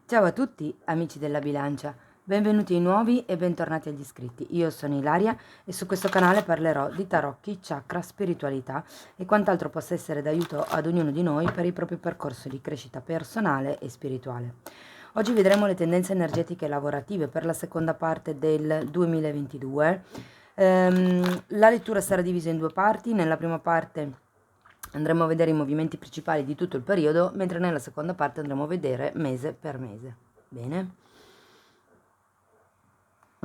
Ciao a tutti amici della bilancia, benvenuti ai nuovi e bentornati agli iscritti. Io sono Ilaria e su questo canale parlerò di tarocchi, chakra, spiritualità e quant'altro possa essere d'aiuto ad ognuno di noi per il proprio percorso di crescita personale e spirituale. Oggi vedremo le tendenze energetiche lavorative per la seconda parte del 2022. La lettura sarà divisa in due parti. Nella prima parte andremo a vedere i movimenti principali di tutto il periodo, mentre nella seconda parte andremo a vedere mese per mese. Bene?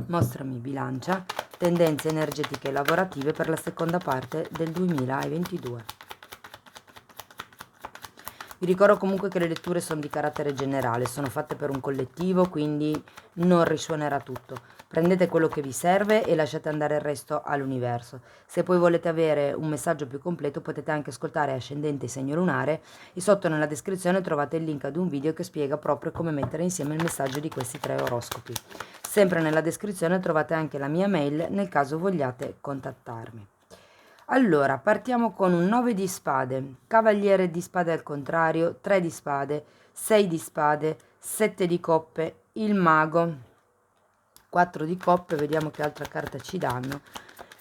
Mostrami bilancia, tendenze energetiche lavorative per la seconda parte del 2022. Vi ricordo comunque che le letture sono di carattere generale, sono fatte per un collettivo, quindi non risuonerà tutto. Prendete quello che vi serve e lasciate andare il resto all'universo. Se poi volete avere un messaggio più completo potete anche ascoltare Ascendente e Segno Lunare e sotto nella descrizione trovate il link ad un video che spiega proprio come mettere insieme il messaggio di questi 3 oroscopi. Sempre nella descrizione trovate anche la mia mail nel caso vogliate contattarmi. Allora, partiamo con un 9 di spade, cavaliere di spade al contrario, 3 di spade, 6 di spade, 7 di coppe, il mago, 4 di coppe, vediamo che altra carta ci danno,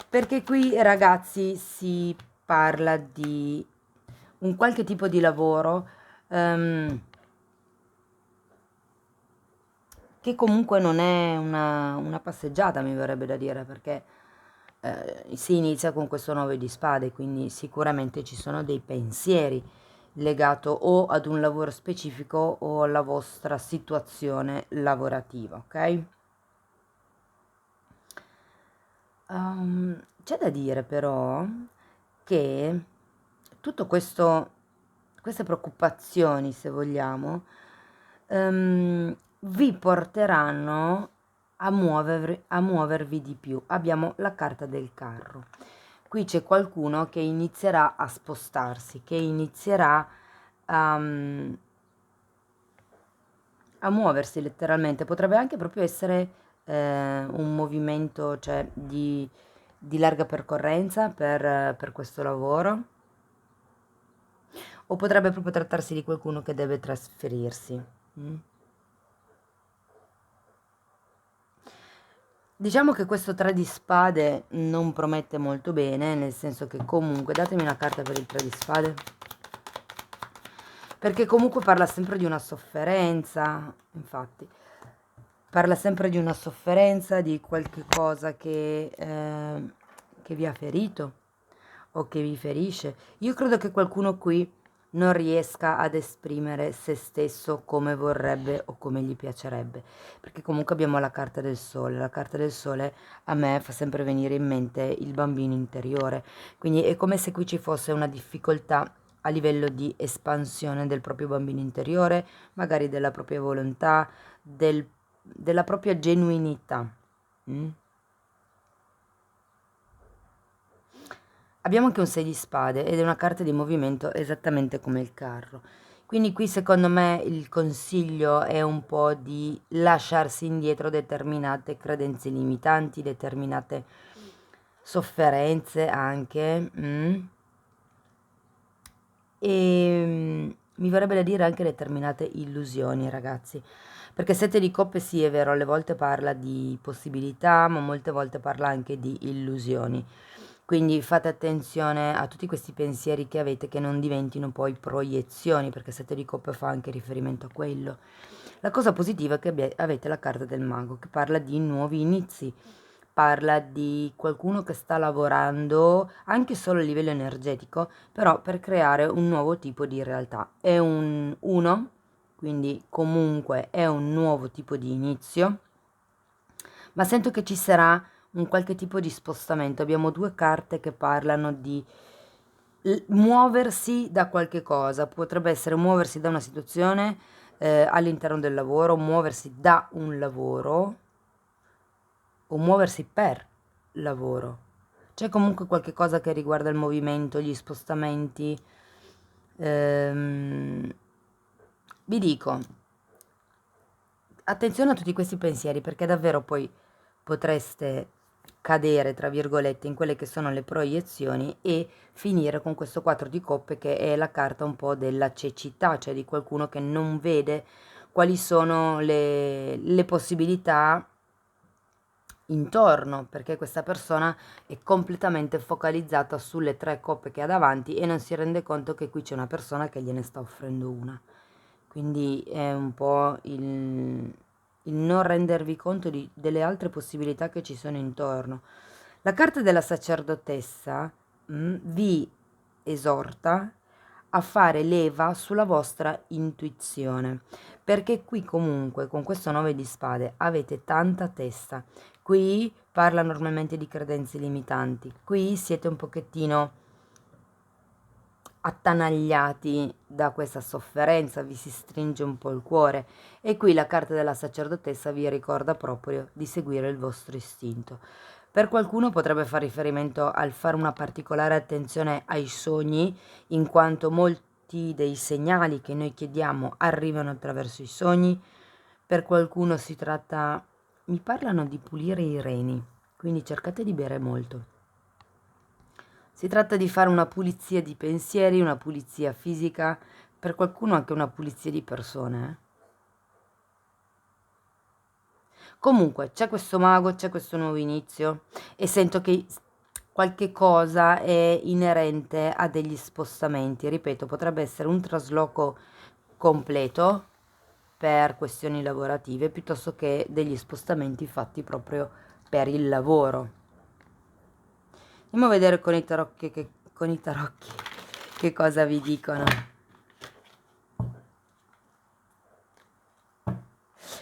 perché qui ragazzi si parla di un qualche tipo di lavoro che comunque non è una passeggiata, mi verrebbe da dire, perché si inizia con questo 9 di spade, quindi sicuramente ci sono dei pensieri legato o ad un lavoro specifico o alla vostra situazione lavorativa, ok? C'è da dire però che tutto questo, queste preoccupazioni, se vogliamo, vi porteranno a muovervi di più. Abbiamo la carta del carro. Qui c'è qualcuno che inizierà a spostarsi, che inizierà a muoversi letteralmente. Potrebbe anche proprio essere un movimento, cioè, di larga percorrenza per questo lavoro, o potrebbe proprio trattarsi di qualcuno che deve trasferirsi. Mm? Diciamo che questo 3 di spade non promette molto bene, nel senso che comunque, datemi una carta per il 3 di spade, perché comunque parla sempre di una sofferenza, infatti, parla sempre di una sofferenza, di qualche cosa che vi ha ferito o che vi ferisce. Io credo che qualcuno qui non riesca ad esprimere se stesso come vorrebbe o come gli piacerebbe, perché comunque abbiamo la carta del sole. La carta del sole a me fa sempre venire in mente il bambino interiore, quindi è come se qui ci fosse una difficoltà a livello di espansione del proprio bambino interiore, magari della propria volontà, della propria genuinità. Mm? Abbiamo anche un 6 di spade ed è una carta di movimento esattamente come il carro. Quindi qui secondo me il consiglio è un po' di lasciarsi indietro determinate credenze limitanti, determinate sofferenze anche. E mi verrebbe da dire anche determinate illusioni, ragazzi. Perché 7 di coppe sì, è vero, alle volte parla di possibilità, ma molte volte parla anche di illusioni. Quindi fate attenzione a tutti questi pensieri che avete che non diventino poi proiezioni, perché 7 di coppe fa anche riferimento a quello. La cosa positiva è che avete la carta del mago che parla di nuovi inizi, parla di qualcuno che sta lavorando anche solo a livello energetico, però per creare un nuovo tipo di realtà. È un 1, quindi comunque è un nuovo tipo di inizio, ma sento che ci sarà un qualche tipo di spostamento. Abbiamo due carte che parlano di muoversi da qualche cosa, potrebbe essere muoversi da una situazione all'interno del lavoro, muoversi da un lavoro o muoversi per lavoro. C'è comunque qualche cosa che riguarda il movimento, gli spostamenti. Ehm, Vi dico, attenzione a tutti questi pensieri perché davvero poi potreste cadere, tra virgolette, in quelle che sono le proiezioni e finire con questo 4 di coppe che è la carta un po' della cecità, cioè di qualcuno che non vede quali sono le possibilità intorno, perché questa persona è completamente focalizzata sulle 3 coppe che ha davanti e non si rende conto che qui c'è una persona che gliene sta offrendo una. Quindi è un po' il non rendervi conto delle altre possibilità che ci sono intorno. La carta della sacerdotessa vi esorta a fare leva sulla vostra intuizione, perché qui comunque con questo 9 di spade avete tanta testa. Qui parla normalmente di credenze limitanti, qui siete un pochettino attanagliati da questa sofferenza, vi si stringe un po' il cuore e qui la carta della sacerdotessa vi ricorda proprio di seguire il vostro istinto. Per qualcuno potrebbe fare riferimento al fare una particolare attenzione ai sogni, in quanto molti dei segnali che noi chiediamo arrivano attraverso i sogni. Per qualcuno si tratta, mi parlano di pulire i reni, quindi cercate di bere molto. Si tratta di fare una pulizia di pensieri, una pulizia fisica, per qualcuno anche una pulizia di persone. Comunque c'è questo mago, c'è questo nuovo inizio e sento che qualche cosa è inerente a degli spostamenti. Ripeto, potrebbe essere un trasloco completo per questioni lavorative piuttosto che degli spostamenti fatti proprio per il lavoro. Andiamo a vedere con i tarocchi che cosa vi dicono.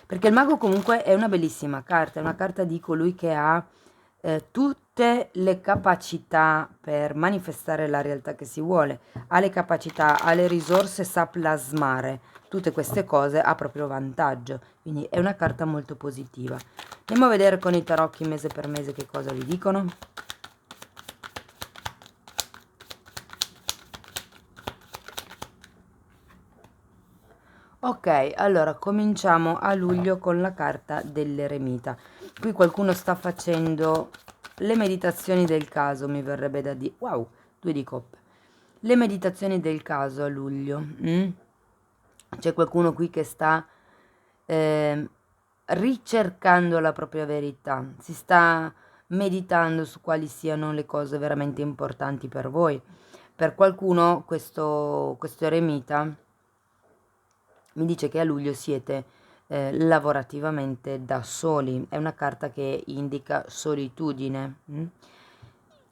Perché il mago comunque è una bellissima carta, è una carta di colui che ha tutte le capacità per manifestare la realtà che si vuole, ha le capacità, ha le risorse, sa plasmare tutte queste cose a proprio vantaggio, quindi è una carta molto positiva. Andiamo a vedere con i tarocchi mese per mese che cosa vi dicono. Ok, allora cominciamo a luglio con la carta dell'eremita. Qui qualcuno sta facendo le meditazioni del caso, mi verrebbe da dire. Wow, 2 di coppe. Le meditazioni del caso a luglio. C'è qualcuno qui che sta ricercando la propria verità, si sta meditando su quali siano le cose veramente importanti per voi. Per qualcuno questo eremita mi dice che a luglio siete lavorativamente da soli, è una carta che indica solitudine.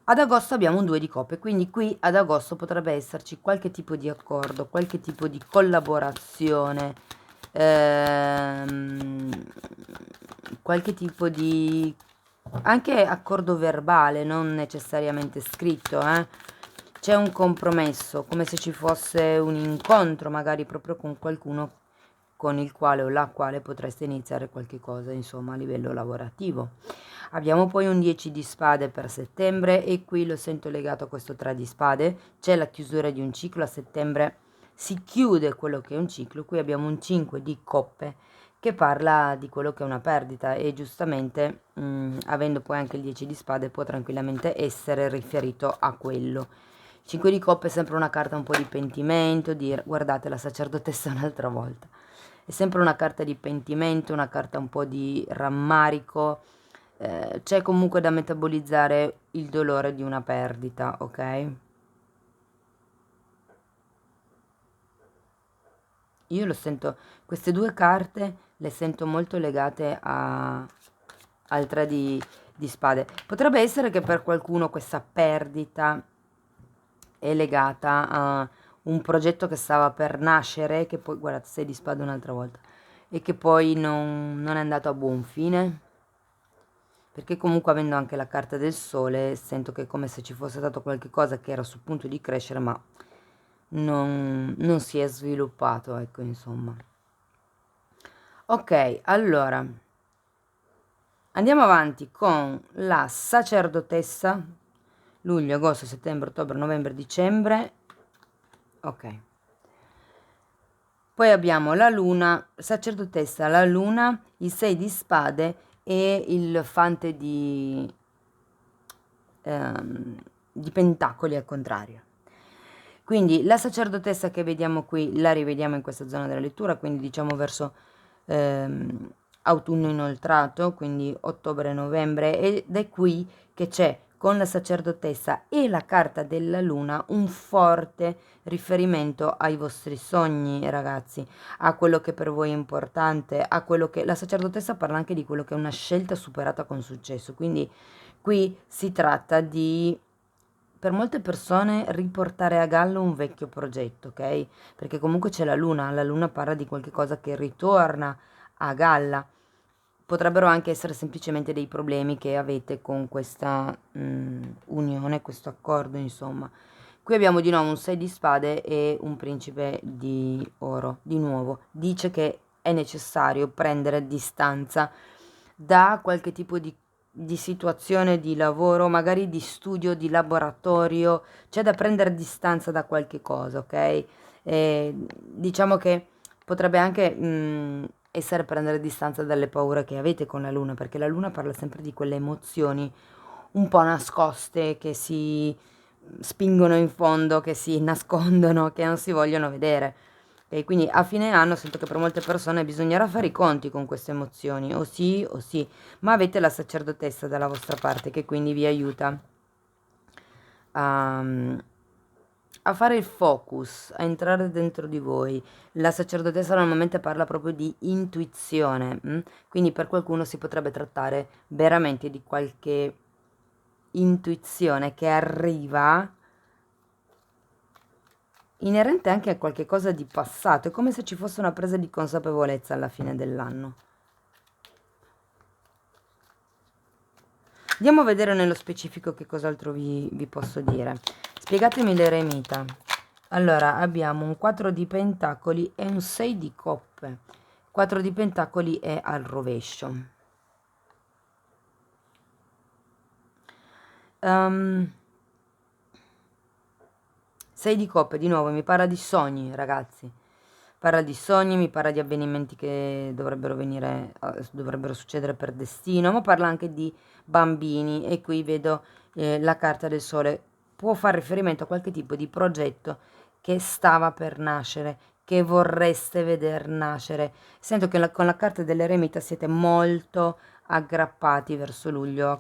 Ad agosto abbiamo un 2 di coppe, quindi qui ad agosto potrebbe esserci qualche tipo di accordo, qualche tipo di collaborazione, qualche tipo di anche accordo verbale, non necessariamente scritto, C'è un compromesso, come se ci fosse un incontro magari proprio con qualcuno con il quale o la quale potreste iniziare qualche cosa, insomma, a livello lavorativo. Abbiamo poi un 10 di spade per settembre e qui lo sento legato a questo 3 di spade, c'è la chiusura di un ciclo, a settembre si chiude quello che è un ciclo, qui abbiamo un 5 di coppe che parla di quello che è una perdita e giustamente avendo poi anche il 10 di spade può tranquillamente essere riferito a quello. 5 di coppe è sempre una carta un po' di pentimento, guardate la sacerdotessa un'altra volta, è sempre una carta di pentimento, una carta un po' di rammarico, c'è comunque da metabolizzare il dolore di una perdita, ok? Io lo sento, queste 2 carte le sento molto legate al 3 di spade. Potrebbe essere che per qualcuno questa perdita è legata a un progetto che stava per nascere, che poi, guardate, 6 di spade un'altra volta, e che poi non è andato a buon fine. Perché comunque avendo anche la carta del sole, sento che è come se ci fosse stato qualche cosa che era sul punto di crescere, ma non si è sviluppato, ecco, insomma. Ok, allora andiamo avanti con la sacerdotessa, luglio, agosto, settembre, ottobre, novembre, dicembre. Ok. Poi abbiamo la luna, sacerdotessa, la luna, il 6 di spade e il fante di pentacoli al contrario. Quindi la sacerdotessa che vediamo qui la rivediamo in questa zona della lettura, quindi diciamo verso ehm, autunno inoltrato, quindi ottobre-novembre, ed è qui che c'è con la sacerdotessa e la carta della luna un forte riferimento ai vostri sogni, ragazzi, a quello che per voi è importante, a quello che la sacerdotessa parla anche di quello che è una scelta superata con successo. Quindi qui si tratta di, per molte persone, riportare a galla un vecchio progetto, ok? Perché comunque c'è la luna parla di qualche cosa che ritorna a galla. Potrebbero anche essere semplicemente dei problemi che avete con questa unione, questo accordo, insomma. Qui abbiamo di nuovo un 6 di spade e un principe di oro. Di nuovo, dice che è necessario prendere distanza da qualche tipo di situazione di lavoro, magari di studio, di laboratorio. C'è da prendere distanza da qualche cosa, ok? Diciamo che potrebbe anche essere prendere distanza dalle paure che avete con la luna, perché la luna parla sempre di quelle emozioni un po' nascoste che si spingono in fondo, che si nascondono, che non si vogliono vedere. E quindi a fine anno sento che per molte persone bisognerà fare i conti con queste emozioni, o sì, ma avete la sacerdotessa dalla vostra parte che quindi vi aiuta a, a fare il focus, a entrare dentro di voi. La sacerdotessa normalmente parla proprio di intuizione, quindi per qualcuno si potrebbe trattare veramente di qualche intuizione che arriva inerente anche a qualche cosa di passato, è come se ci fosse una presa di consapevolezza alla fine dell'anno. Andiamo a vedere nello specifico che cos'altro vi posso dire. Spiegatemi l'eremita. Allora, abbiamo un 4 di pentacoli e un 6 di coppe. 4 di pentacoli è al rovescio. 6 di coppe, di nuovo, mi parla di sogni, ragazzi. Parla di sogni, mi parla di avvenimenti che dovrebbero venire, dovrebbero succedere per destino, ma parla anche di bambini e qui vedo la carta del sole. Può fare riferimento a qualche tipo di progetto che stava per nascere, che vorreste veder nascere. Sento che con la carta dell'eremita siete molto aggrappati verso luglio a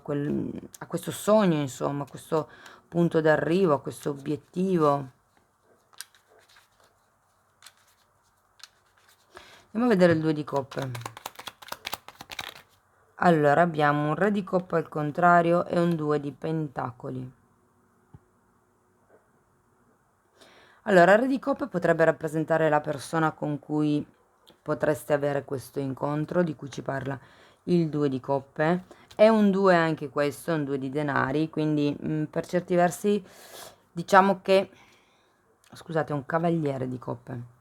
questo sogno, insomma, a questo punto d'arrivo, a questo obiettivo. Andiamo a vedere il 2 di coppe. Allora abbiamo un re di coppe al contrario e un 2 di pentacoli. Allora, il re di coppe potrebbe rappresentare la persona con cui potreste avere questo incontro di cui ci parla il 2 di coppe. È un 2 anche questo, è un 2 di denari, quindi per certi versi diciamo che, scusate, è un cavaliere di coppe.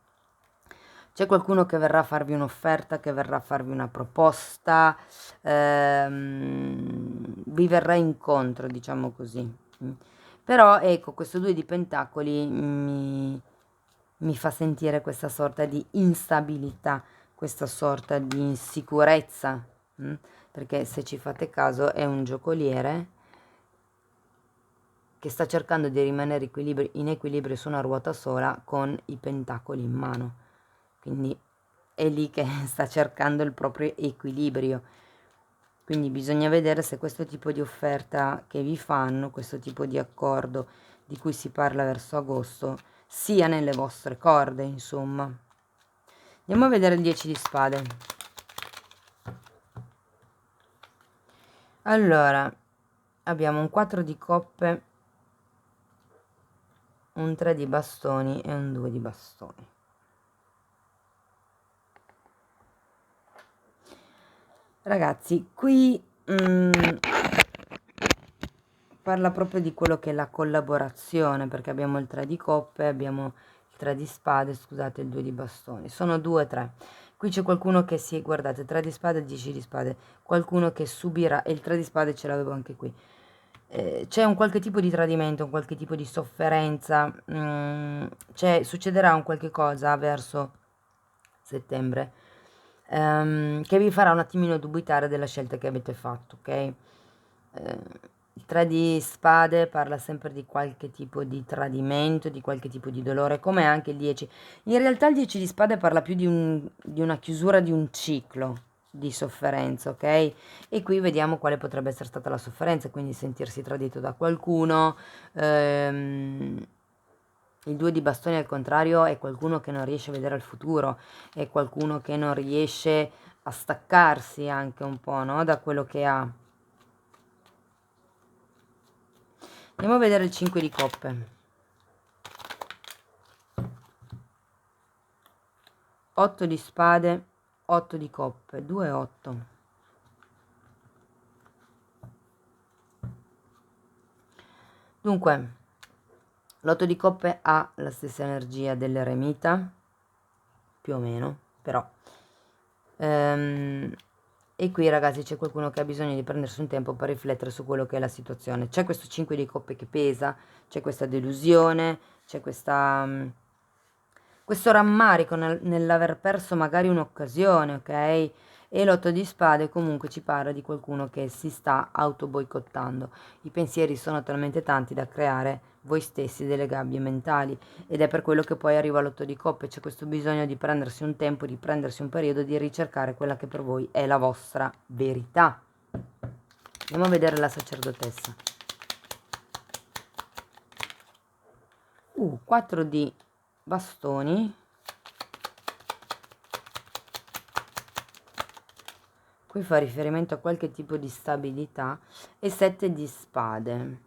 C'è qualcuno che verrà a farvi un'offerta, che verrà a farvi una proposta, vi verrà incontro, diciamo così. Però ecco, questo 2 di pentacoli mi fa sentire questa sorta di instabilità, questa sorta di insicurezza, perché se ci fate caso è un giocoliere che sta cercando di rimanere in equilibrio su una ruota sola con i pentacoli in mano. Quindi è lì che sta cercando il proprio equilibrio. Quindi bisogna vedere se questo tipo di offerta che vi fanno, questo tipo di accordo di cui si parla verso agosto, sia nelle vostre corde, insomma. Andiamo a vedere il 10 di spade. Allora, abbiamo un 4 di coppe, un 3 di bastoni e un 2 di bastoni. Ragazzi, qui parla proprio di quello che è la collaborazione, perché abbiamo il 3 di coppe, abbiamo il 3 di spade, scusate, il 2 di bastoni. Sono 2, 3. Qui c'è qualcuno che si, guardate, 3 di spade, 10 di spade, qualcuno che subirà, e il 3 di spade ce l'avevo anche qui. C'è un qualche tipo di tradimento, un qualche tipo di sofferenza, succederà un qualche cosa verso settembre, che vi farà un attimino dubitare della scelta che avete fatto, ok? Il 3 di spade parla sempre di qualche tipo di tradimento, di qualche tipo di dolore, come anche il 10. In realtà il 10 di spade parla più di una chiusura di un ciclo di sofferenza, ok? E qui vediamo quale potrebbe essere stata la sofferenza, quindi sentirsi tradito da qualcuno. Il 2 di bastoni al contrario è qualcuno che non riesce a vedere il futuro, è qualcuno che non riesce a staccarsi anche un po', no? Da quello che ha. Andiamo a vedere il 5 di coppe. 8 di spade, 8 di coppe, 2 8. Dunque, l'8 di coppe ha la stessa energia dell'eremita, più o meno, però. E qui ragazzi c'è qualcuno che ha bisogno di prendersi un tempo per riflettere su quello che è la situazione. C'è questo 5 di coppe che pesa, c'è questa delusione, c'è questo rammarico nell'aver perso magari un'occasione, ok? E l'otto di spade comunque ci parla di qualcuno che si sta auto boicottando. I pensieri sono talmente tanti da creare voi stessi delle gabbie mentali, ed è per quello che poi arriva l'otto di coppe. C'è questo bisogno di prendersi un tempo, di prendersi un periodo, di ricercare quella che per voi è la vostra verità. Andiamo a vedere la sacerdotessa. 4 di bastoni. Qui fa riferimento a qualche tipo di stabilità, e 7 di spade.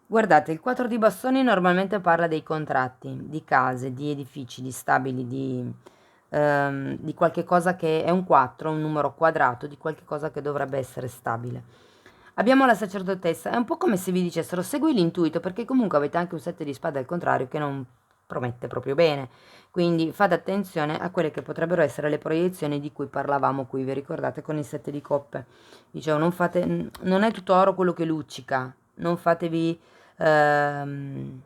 Guardate, il 4 di bastoni normalmente parla dei contratti, di case, di edifici, di stabili, di qualche cosa che è un 4, un numero quadrato, di qualche cosa che dovrebbe essere stabile. Abbiamo la sacerdotessa, è un po' come se vi dicessero segui l'intuito, perché comunque avete anche un 7 di spade al contrario che non promette proprio bene. Quindi fate attenzione a quelle che potrebbero essere le proiezioni di cui parlavamo qui, vi ricordate, con il 7 di coppe. Dicevo, non è tutto oro quello che luccica, ehm,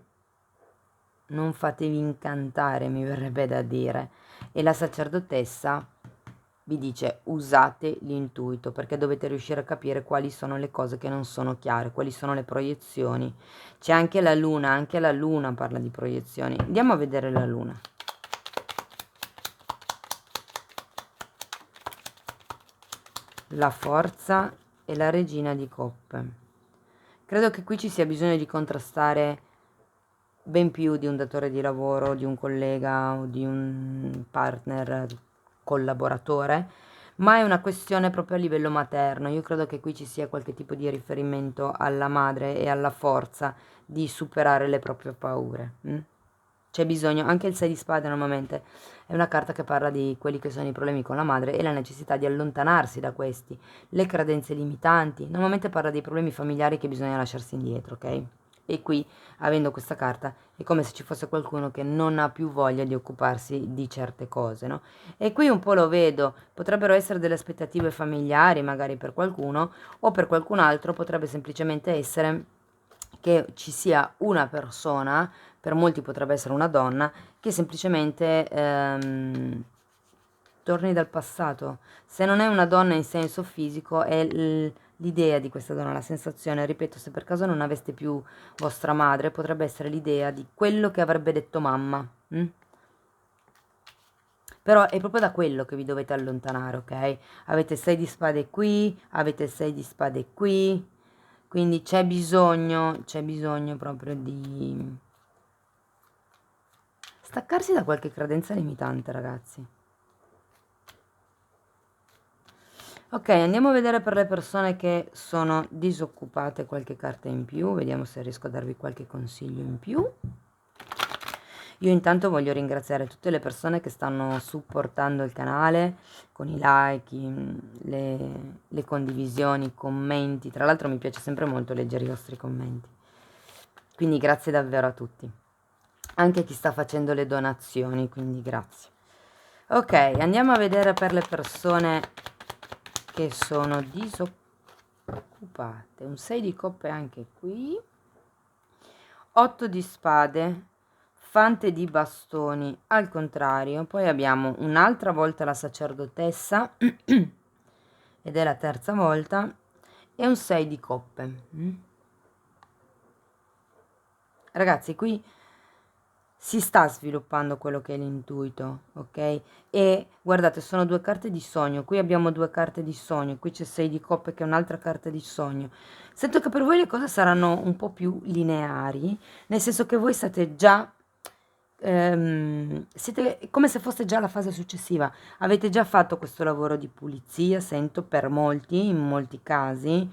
non fatevi incantare, mi verrebbe da dire. E la sacerdotessa vi dice usate l'intuito, perché dovete riuscire a capire quali sono le cose che non sono chiare, quali sono le proiezioni. C'è anche la luna parla di proiezioni. Andiamo a vedere la luna. La forza e la regina di coppe. Credo che qui ci sia bisogno di contrastare ben più di un datore di lavoro, di un collega o di un partner collaboratore, ma è una questione proprio a livello materno. Io credo che qui ci sia qualche tipo di riferimento alla madre e alla forza di superare le proprie paure. C'è bisogno, anche il 6 di spade normalmente è una carta che parla di quelli che sono i problemi con la madre e la necessità di allontanarsi da questi, le credenze limitanti, normalmente parla dei problemi familiari che bisogna lasciarsi indietro, ok? E qui, avendo questa carta, è come se ci fosse qualcuno che non ha più voglia di occuparsi di certe cose, no? E qui un po' lo vedo, potrebbero essere delle aspettative familiari magari per qualcuno, o per qualcun altro potrebbe semplicemente essere che ci sia una persona, per molti potrebbe essere una donna, che semplicemente torni dal passato. Se non è una donna in senso fisico, è l'idea di questa donna, la sensazione, ripeto, se per caso non aveste più vostra madre, potrebbe essere l'idea di quello che avrebbe detto mamma. Però è proprio da quello che vi dovete allontanare, ok? Avete 6 di spade qui, avete 6 di spade qui, quindi c'è bisogno proprio di staccarsi da qualche credenza limitante, ragazzi. Ok, andiamo a vedere per le persone che sono disoccupate qualche carta in più, vediamo se riesco a darvi qualche consiglio in più. Io intanto voglio ringraziare tutte le persone che stanno supportando il canale con i like, le condivisioni, i commenti. Tra l'altro mi piace sempre molto leggere i vostri commenti. Quindi grazie davvero a tutti. Anche chi sta facendo le donazioni, quindi grazie. Ok, andiamo a vedere per le persone che sono disoccupate. Un 6 di coppe anche qui. 8 di spade. Fante di bastoni al contrario. Poi abbiamo un'altra volta la sacerdotessa ed è la terza volta, e un 6 di coppe. ragazzi, qui si sta sviluppando quello che è l'intuito, ok? E guardate, sono due carte di sogno, qui abbiamo due carte di sogno, qui c'è 6 di coppe che è un'altra carta di sogno. Sento che per voi le cose saranno un po' più lineari, nel senso che voi state già, siete come se fosse già la fase successiva, avete già fatto questo lavoro di pulizia, sento per molti, in molti casi.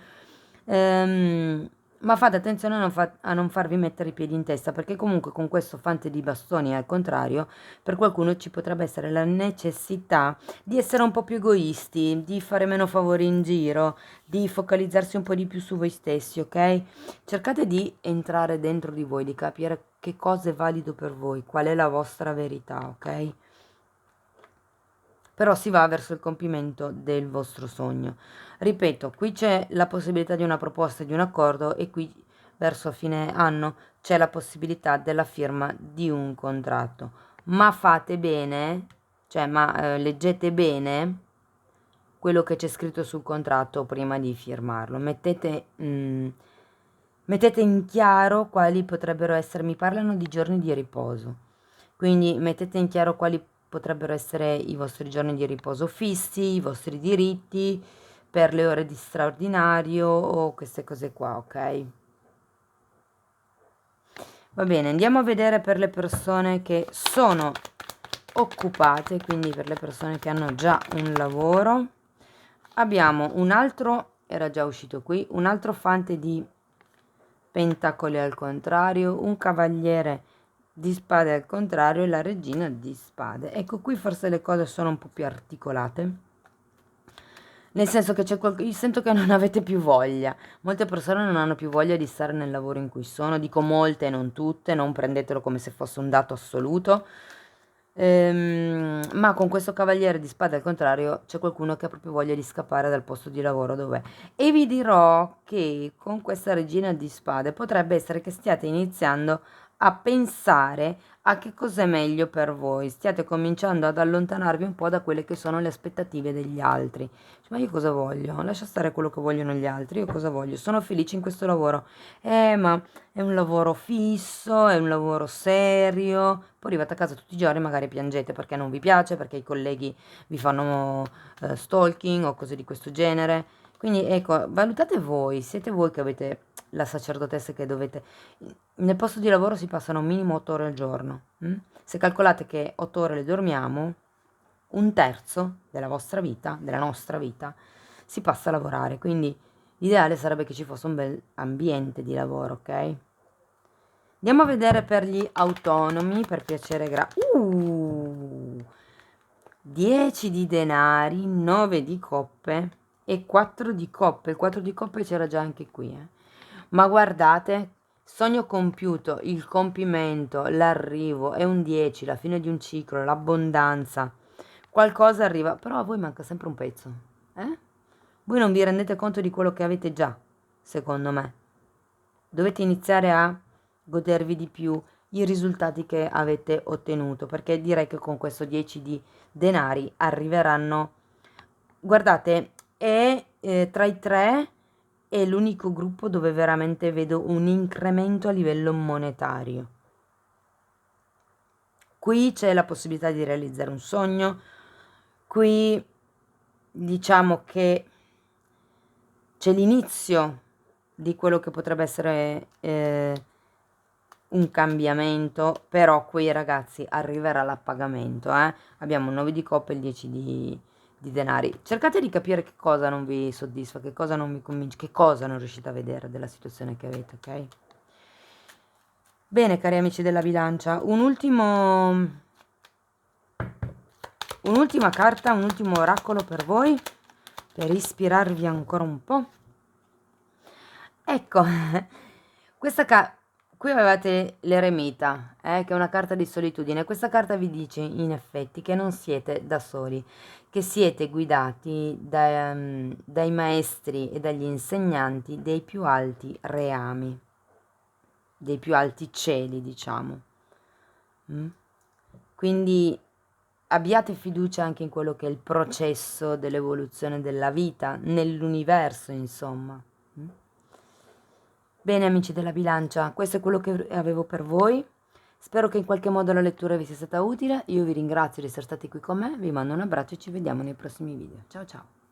Ehm, ma fate attenzione a non farvi mettere i piedi in testa, perché comunque con questo fante di bastoni al contrario, per qualcuno ci potrebbe essere la necessità di essere un po' più egoisti, di fare meno favori in giro, di focalizzarsi un po' di più su voi stessi, ok? Cercate di entrare dentro di voi, di capire che cosa è valido per voi, qual è la vostra verità, ok? Però si va verso il compimento del vostro sogno. Ripeto, qui c'è la possibilità di una proposta, di un accordo e qui verso fine anno c'è la possibilità della firma di un contratto. Ma fate bene, cioè leggete bene quello che c'è scritto sul contratto prima di firmarlo. Mettete in chiaro quali potrebbero essere, mi parlano di giorni di riposo, quindi mettete in chiaro quali potrebbero essere i vostri giorni di riposo fissi, i vostri diritti per le ore di straordinario o queste cose qua, ok? Va bene, andiamo a vedere per le persone che sono occupate, quindi per le persone che hanno già un lavoro. Abbiamo un altro, era già uscito qui, un altro fante di pentacoli al contrario, un cavaliere di spade al contrario e la regina di spade. Ecco, qui forse le cose sono un po' più articolate, nel senso che io sento che non avete più voglia. Molte persone non hanno più voglia di stare nel lavoro in cui sono, dico molte, non tutte, non prendetelo come se fosse un dato assoluto. Ma con questo cavaliere di spade al contrario c'è qualcuno che ha proprio voglia di scappare dal posto di lavoro dov'è. E vi dirò che con questa regina di spade potrebbe essere che stiate iniziando a pensare a che cosa è meglio per voi, stiate cominciando ad allontanarvi un po' da quelle che sono le aspettative degli altri. Cioè, ma io cosa voglio? Lascia stare quello che vogliono gli altri, io cosa voglio? Sono felice in questo lavoro. Ma è un lavoro fisso, è un lavoro serio. Poi arrivate a casa tutti i giorni magari piangete perché non vi piace, perché i colleghi vi fanno stalking o cose di questo genere. Quindi ecco, valutate voi, siete voi che avete la sacerdotessa che dovete... Nel posto di lavoro si passano minimo 8 ore al giorno. Se calcolate che 8 ore le dormiamo, un terzo della vostra vita, della nostra vita, si passa a lavorare. Quindi l'ideale sarebbe che ci fosse un bel ambiente di lavoro, ok? Andiamo a vedere per gli autonomi, per piacere 10 di denari, 9 di coppe e 4 di coppe. Il 4 di coppe c'era già anche qui, Ma guardate, sogno compiuto, il compimento, l'arrivo, è un 10, la fine di un ciclo, l'abbondanza. Qualcosa arriva, però a voi manca sempre un pezzo, eh? Voi non vi rendete conto di quello che avete già, secondo me. Dovete iniziare a godervi di più i risultati che avete ottenuto, perché direi che con questo 10 di denari arriveranno. Guardate, è tra i tre è l'unico gruppo dove veramente vedo un incremento a livello monetario. Qui c'è la possibilità di realizzare un sogno, qui diciamo che c'è l'inizio di quello che potrebbe essere un cambiamento, però qui ragazzi arriverà l'appagamento, abbiamo il 9 di coppe e il 10 di denari. Cercate di capire che cosa non vi soddisfa, che cosa non vi convince, che cosa non riuscite a vedere della situazione che avete, ok? Bene, cari amici della bilancia, un'ultima carta, un ultimo oracolo per voi, per ispirarvi ancora un po'. Ecco, qui avevate l'eremita, che è una carta di solitudine. Questa carta vi dice in effetti che non siete da soli, che siete guidati dai maestri e dagli insegnanti dei più alti reami, dei più alti cieli, diciamo. Quindi abbiate fiducia anche in quello che è il processo dell'evoluzione della vita, nell'universo, insomma. Bene amici della bilancia, questo è quello che avevo per voi. Spero che in qualche modo la lettura vi sia stata utile. Io vi ringrazio di essere stati qui con me, vi mando un abbraccio e ci vediamo nei prossimi video. Ciao ciao!